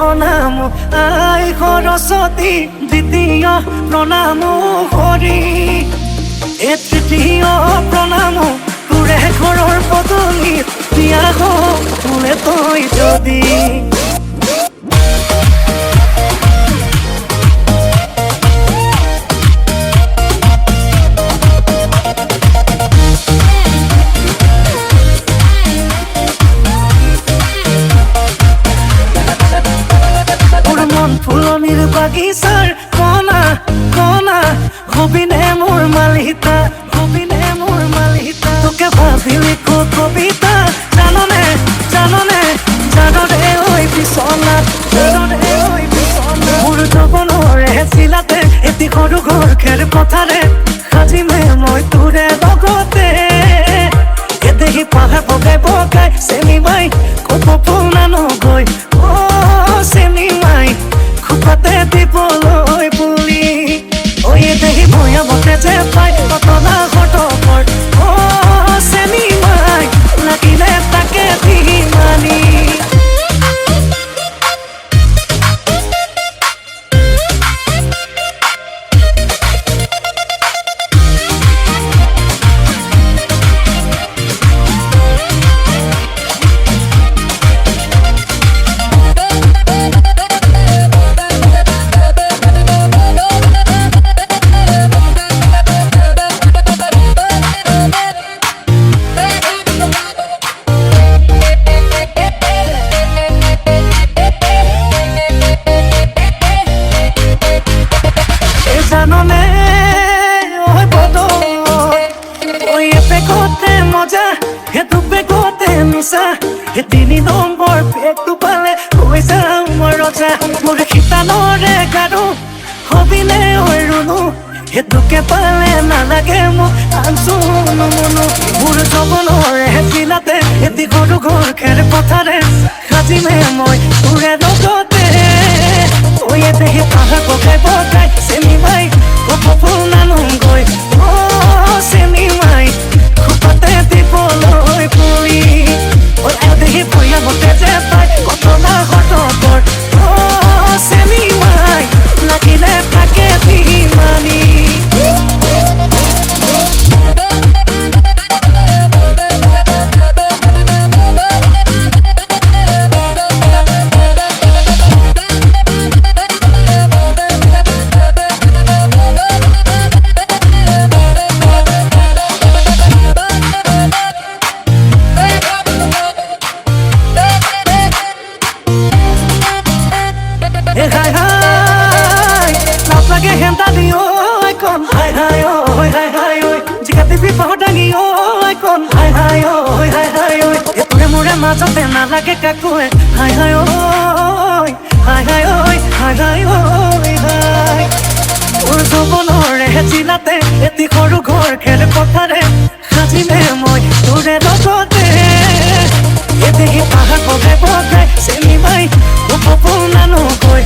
প্ৰণাম আই সৰস্বতী দ্বিতীয় প্ৰণাম হৰি এই তৃতীয় প্ৰণাম তোৰে ঘৰৰ পদূলিত দিয়া বোলে তই যদি ফুলনিৰ বাগিচাৰ কণা কণা হবিনে মোৰ মালিতা হবিনে মোৰ মালিতা তোকে ভাবিলি কবিতা জাননে জাননে জানৰে ঐ পিছলা জানৰে ঐ পিছলা মোৰ জবনৰে চিলাতে এটি সৰু ঘৰ খেৰ পথাৰে সাজিমে মই তোৰে লগতে এদেহি পাহাৰ বগাই বগাই চেনি মাই কপ ফুল নগৈ চেনি মাই খুপাতে দিবলৈ বুলি ঐ এদেহি ভৈয়ামতে যে পাই কতনা ঘটকৰ চেনি মাই লাগিলে তাকে দি মানি জাননে ওই বদল ওই পেকতে মজা হেতু পেকতে মিছা হে তিনি নম্বৰ পেকটো পালে হৈ যাওঁ মই ৰজা মোৰ খিতানৰে গাৰু হবিনে ঐ ৰুণু হেতুকে পালে নালাগে মোক আনছো নমনো মোৰ জবনৰে চিলাতে এটি সৰু ঘৰ খেৰ পথাৰে সাজিমে মই তোৰে লগতে ঐ এদেহি পাহাৰ বগাই বগাই চেনি মাই কপ ফুল নগৈ চেনি মাই খুপাতে দিবলৈ বুলি ঐ এদেহি ভৈয়ামতে যে পাই কতনা ঘটকৰ চেনি মাই লাগিলে তাকে দি মানি হাই হাই লাভ লাগে হেন্তা দি ঐ কন হাই হাই ঐ হাই হাই ঐ জিকাতি বিপহ ডাঙি ঐ কন হাই হাই ঐ হাই হাই ঐ তোৰে মোৰে মাজতে নালাগে কাকোৱে হাই হাই ঐ হাই হাই ঐ হাই হাই ঐ হাই মোৰ জবনৰে চিলাতে এটি সৰু ঘৰ খেৰ পথাৰে সাজিমে মই তোৰে লগতে এদেহি পাহাৰ বগাই বগাই চেনি মাই কপ ফুল নগৈ